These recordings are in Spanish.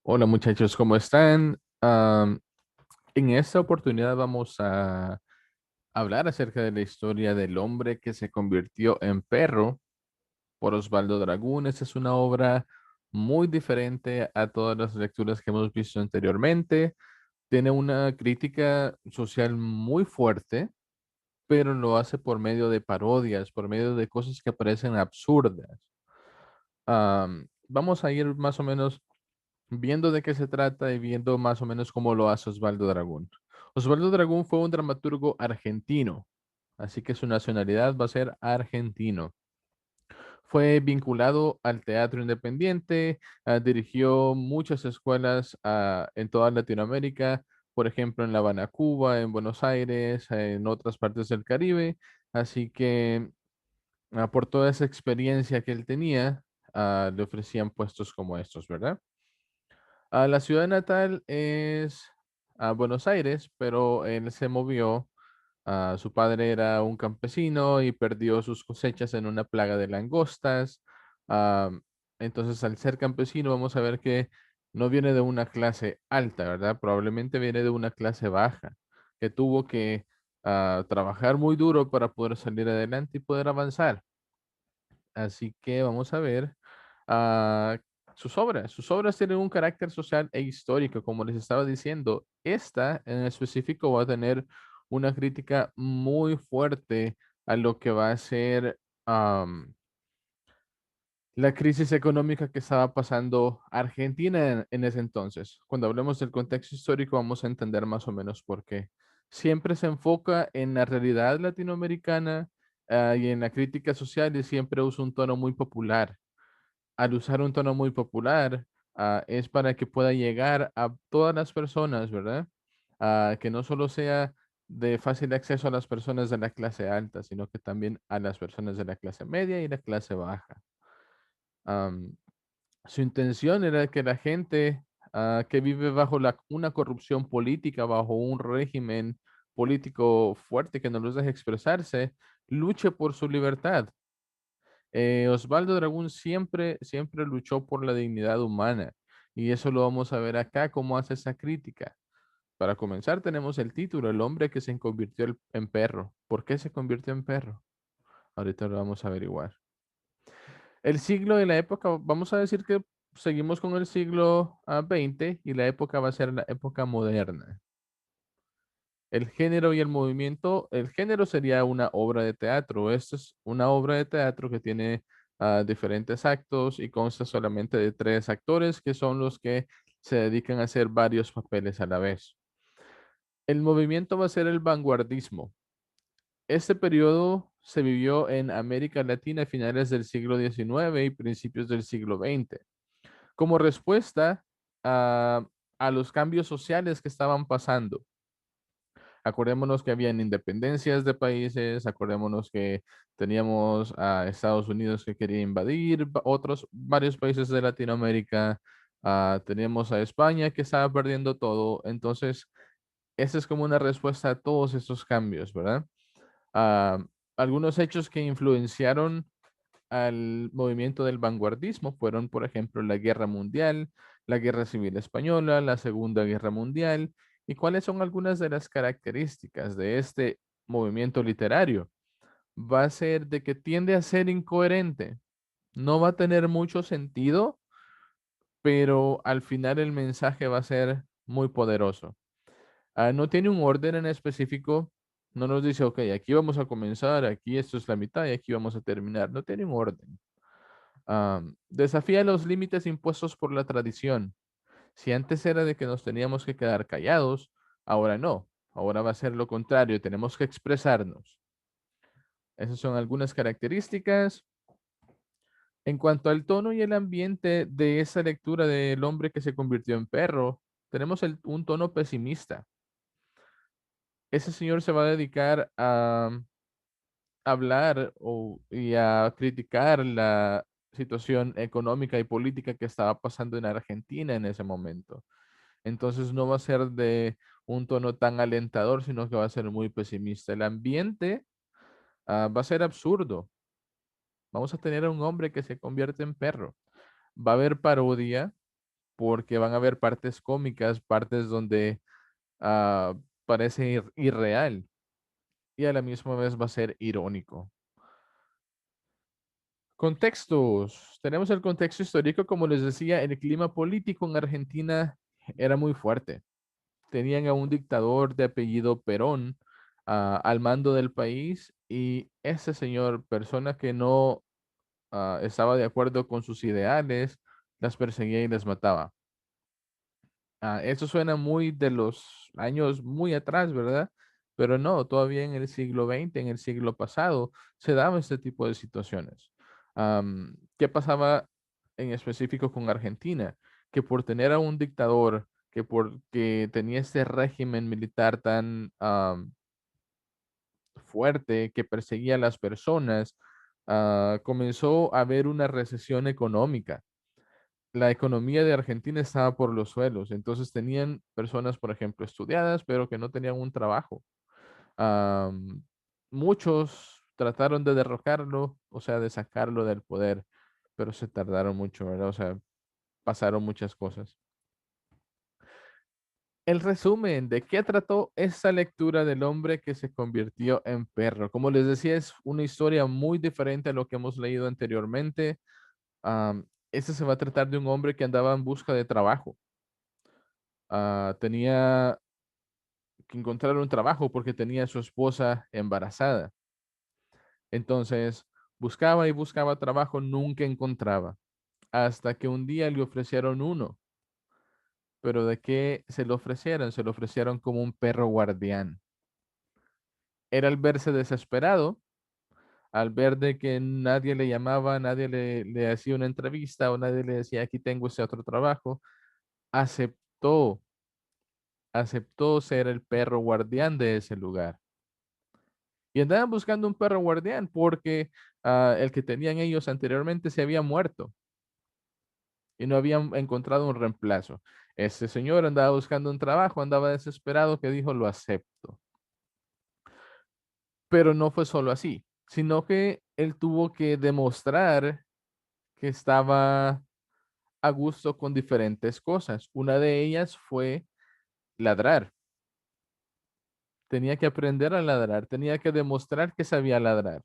Hola muchachos, ¿cómo están? En esta oportunidad vamos a hablar acerca de la historia del hombre que se convirtió en perro por Osvaldo Dragún. Esta es una obra muy diferente a todas las lecturas que hemos visto anteriormente. Tiene una crítica social muy fuerte, pero lo hace por medio de parodias, por medio de cosas que parecen absurdas. Vamos a ir más o menos viendo de qué se trata y viendo más o menos cómo lo hace Osvaldo Dragún. Osvaldo Dragún fue un dramaturgo argentino, así que su nacionalidad va a ser argentino. Fue vinculado al teatro independiente, dirigió muchas escuelas en toda Latinoamérica, por ejemplo en La Habana, Cuba, en Buenos Aires, en otras partes del Caribe, así que por toda esa experiencia que él tenía, le ofrecían puestos como estos, ¿verdad? La ciudad natal es Buenos Aires, pero él se movió. Su padre era un campesino y perdió sus cosechas en una plaga de langostas. Ah, entonces, al ser campesino, vamos a ver que no viene de una clase alta, ¿verdad? Probablemente viene de una clase baja, que tuvo que trabajar muy duro para poder salir adelante y poder avanzar. Así que vamos a ver ah, sus obras. Sus obras tienen un carácter social e histórico, como les estaba diciendo. Esta en específico va a tener una crítica muy fuerte a lo que va a ser la crisis económica que estaba pasando Argentina en ese entonces. Cuando hablemos del contexto histórico, vamos a entender más o menos por qué. Siempre se enfoca en la realidad latinoamericana, y en la crítica social y siempre usa un tono muy popular. Al usar un tono muy popular, es para que pueda llegar a todas las personas, ¿verdad? Que no solo sea de fácil acceso a las personas de la clase alta, sino que también a las personas de la clase media y la clase baja. Am, Su intención era que la gente que vive bajo una corrupción política, bajo un régimen político fuerte que no los deja expresarse, luche por su libertad. Osvaldo Dragún siempre luchó por la dignidad humana y eso lo vamos a ver acá, cómo hace esa crítica. Para comenzar, tenemos el título, El hombre que se convirtió en perro. ¿Por qué se convirtió en perro? Ahorita lo vamos a averiguar. El siglo y la época, vamos a decir que seguimos con el siglo XX y la época va a ser la época moderna. El género y el movimiento, el género sería una obra de teatro. Esta es una obra de teatro que tiene diferentes actos y consta solamente de tres actores que son los que se dedican a hacer varios papeles a la vez. El movimiento va a ser el vanguardismo. Este periodo se vivió en América Latina a finales del siglo XIX y principios del siglo XX. Como respuesta a, a los cambios sociales que estaban pasando. Acordémonos que habían independencias de países, acordémonos que teníamos a Estados Unidos que quería invadir otros varios países de Latinoamérica, teníamos a España que estaba perdiendo todo, entonces esa es como una respuesta a todos estos cambios, ¿verdad? Ah, Algunos hechos que influenciaron al movimiento del vanguardismo fueron, por ejemplo, la Guerra Mundial, la Guerra Civil Española, la Segunda Guerra Mundial, y cuáles son algunas de las características de este movimiento literario. Va a ser de que tiende a ser incoherente, no va a tener mucho sentido, pero al final el mensaje va a ser muy poderoso. No tiene un orden en específico, no nos dice, ok, aquí vamos a comenzar, aquí esto es la mitad y aquí vamos a terminar, no tiene un orden. Desafía los límites impuestos por la tradición. Si antes era de que nos teníamos que quedar callados, ahora no. Ahora va a ser lo contrario, tenemos que expresarnos. Esas son algunas características. En cuanto al tono y el ambiente de esa lectura del hombre que se convirtió en perro, tenemos un tono pesimista. Ese señor se va a dedicar a hablar y a criticar la situación económica y política que estaba pasando en Argentina en ese momento. Entonces no va a ser de un tono tan alentador, sino que va a ser muy pesimista. El ambiente va a ser absurdo. Vamos a tener a un hombre que se convierte en perro. Va a haber parodia, porque van a haber partes cómicas, partes donde ah, parece irreal y a la misma vez va a ser irónico. Contextos. Tenemos el contexto histórico, como les decía, el clima político en Argentina era muy fuerte. Tenían a un dictador de apellido Perón al mando del país y ese señor, persona que no estaba de acuerdo con sus ideales, las perseguía y les mataba. Eso suena muy de los años muy atrás, ¿verdad? Pero no, todavía en el siglo XX, en el siglo pasado, se daba este tipo de situaciones. ¿Qué pasaba en específico con Argentina? Que por tener a un dictador, que porque tenía este régimen militar tan fuerte, que perseguía a las personas, comenzó a haber una recesión económica. La economía de Argentina estaba por los suelos, entonces tenían personas, por ejemplo, estudiadas, pero que no tenían un trabajo. Am, Muchos trataron de derrocarlo, o sea, de sacarlo del poder, pero se tardaron mucho, ¿verdad? O sea, pasaron muchas cosas. El resumen de qué trató esa lectura del hombre que se convirtió en perro. Como les decía, es una historia muy diferente a lo que hemos leído anteriormente. Este se va a tratar de un hombre que andaba en busca de trabajo. Tenía que encontrar un trabajo porque tenía a su esposa embarazada. Entonces, buscaba y buscaba trabajo, nunca encontraba, hasta que un día le ofrecieron uno. Pero ¿de qué se lo ofrecieron? Se lo ofrecieron como un perro guardián. Era al verse desesperado, al ver de que nadie le llamaba, nadie le hacía una entrevista o nadie le decía, aquí tengo ese otro trabajo, aceptó, aceptó ser el perro guardián de ese lugar. Y andaban buscando un perro guardián porque el que tenían ellos anteriormente se había muerto y no habían encontrado un reemplazo. Ese señor andaba buscando un trabajo, andaba desesperado que dijo, lo acepto. Pero no fue solo así, sino que él tuvo que demostrar que estaba a gusto con diferentes cosas. Una de ellas fue ladrar. Tenía que aprender a ladrar, tenía que demostrar que sabía ladrar.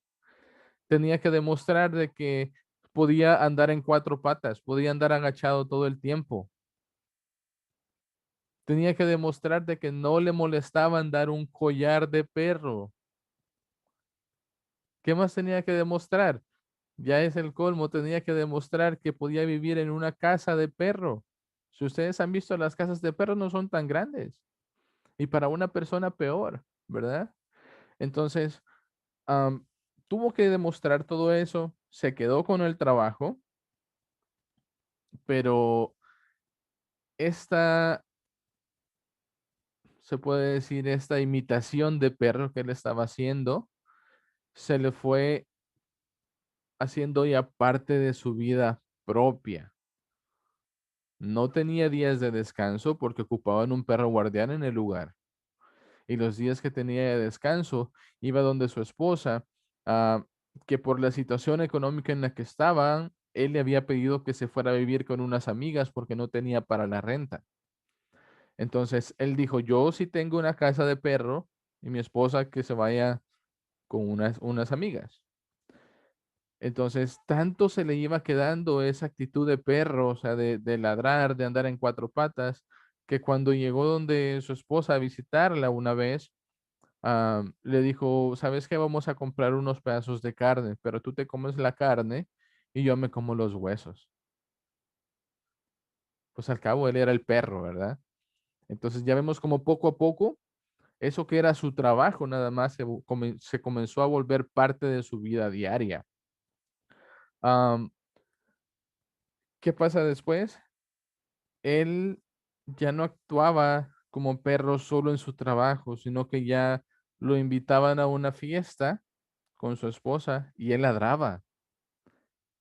Tenía que demostrar de que podía andar en cuatro patas, podía andar agachado todo el tiempo. Tenía que demostrar de que no le molestaba andar un collar de perro. ¿Qué más tenía que demostrar? Ya es el colmo, tenía que demostrar que podía vivir en una casa de perro. Si ustedes han visto las casas de perro no son tan grandes y para una persona peor, ¿verdad? Entonces, am, tuvo que demostrar todo eso, se quedó con el trabajo, pero esta, se puede decir, esta imitación de perro que él estaba haciendo, se le fue haciendo ya parte de su vida propia. No tenía días de descanso porque ocupaban un perro guardián en el lugar. Y los días que tenía de descanso, iba donde su esposa, ah, que por la situación económica en la que estaban, él le había pedido que se fuera a vivir con unas amigas porque no tenía para la renta. Entonces él dijo, yo sí tengo una casa de perro y mi esposa que se vaya con unas amigas. Entonces, tanto se le iba quedando esa actitud de perro, o sea, de ladrar, de andar en cuatro patas, que cuando llegó donde su esposa a visitarla una vez, le dijo, ¿sabes qué? Vamos a comprar unos pedazos de carne, pero tú te comes la carne y yo me como los huesos. Pues al cabo él era el perro, ¿verdad? Entonces ya vemos como poco a poco, eso que era su trabajo nada más se comenzó a volver parte de su vida diaria. Am, ¿Qué pasa después? Él ya no actuaba como perro solo en su trabajo, sino que ya lo invitaban a una fiesta con su esposa y él ladraba.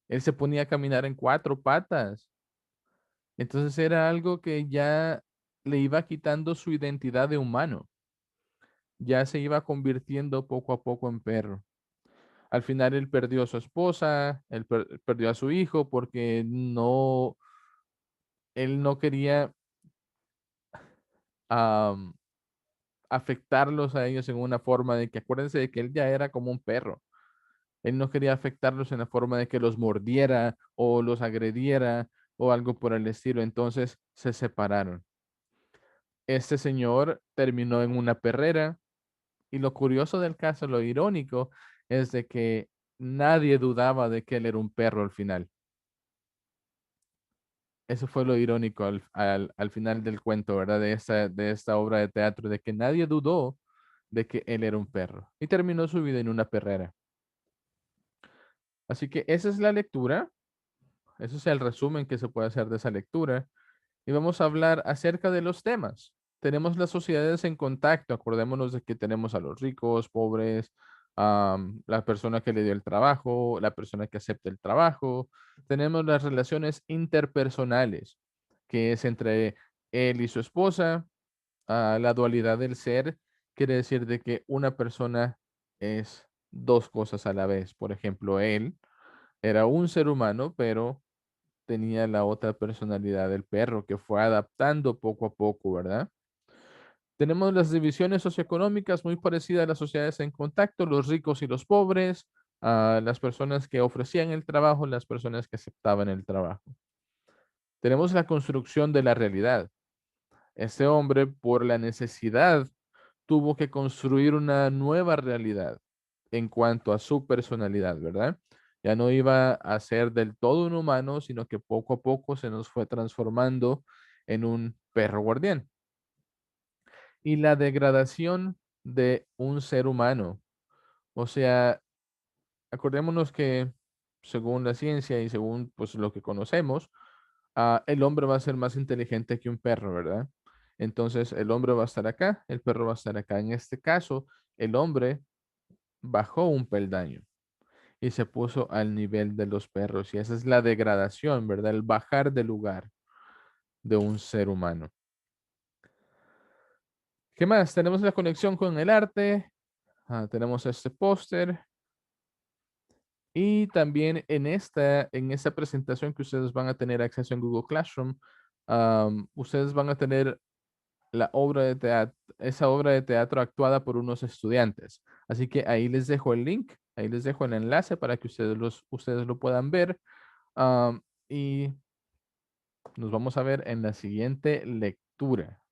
Él se ponía a caminar en cuatro patas. Entonces era algo que ya le iba quitando su identidad de humano. Ya se iba convirtiendo poco a poco en perro. Al final él perdió a su esposa, él perdió a su hijo porque no él no quería am, afectarlos a ellos en una forma de que acuérdense de que él ya era como un perro. Él no quería afectarlos en la forma de que los mordiera o los agrediera o algo por el estilo. Entonces se separaron. Este señor terminó en una perrera y lo curioso del caso, lo irónico, es de que nadie dudaba de que él era un perro al final. Eso fue lo irónico al final del cuento, ¿verdad? De esta obra de teatro, de que nadie dudó de que él era un perro y terminó su vida en una perrera. Así que esa es la lectura, eso es el resumen que se puede hacer de esa lectura. Y vamos a hablar acerca de los temas. Tenemos las sociedades en contacto, acordémonos de que tenemos a los ricos, pobres, la persona que le dio el trabajo, la persona que acepta el trabajo. Tenemos las relaciones interpersonales, que es entre él y su esposa. La dualidad del ser quiere decir de que una persona es dos cosas a la vez. Por ejemplo, él era un ser humano, pero tenía la otra personalidad del perro que fue adaptando poco a poco, ¿verdad? Tenemos las divisiones socioeconómicas muy parecidas a las sociedades en contacto, los ricos y los pobres, las personas que ofrecían el trabajo, las personas que aceptaban el trabajo. Tenemos la construcción de la realidad. Este hombre, por la necesidad, tuvo que construir una nueva realidad en cuanto a su personalidad, ¿verdad? Ya no iba a ser del todo un humano, sino que poco a poco se nos fue transformando en un perro guardián. Y la degradación de un ser humano. O sea, acordémonos que según la ciencia y según pues lo que conocemos, el hombre va a ser más inteligente que un perro, ¿verdad? Entonces el hombre va a estar acá, el perro va a estar acá. En este caso, el hombre bajó un peldaño y se puso al nivel de los perros. Y esa es la degradación, ¿verdad? El bajar de lugar de un ser humano. ¿Qué más? Tenemos la conexión con el arte. Tenemos este póster. Y también en esta presentación que ustedes van a tener acceso en Google Classroom, ustedes van a tener la obra de teatro, esa obra de teatro actuada por unos estudiantes. Así que ahí les dejo el link, ahí les dejo el enlace para que ustedes lo puedan ver. Y nos vamos a ver en la siguiente lectura.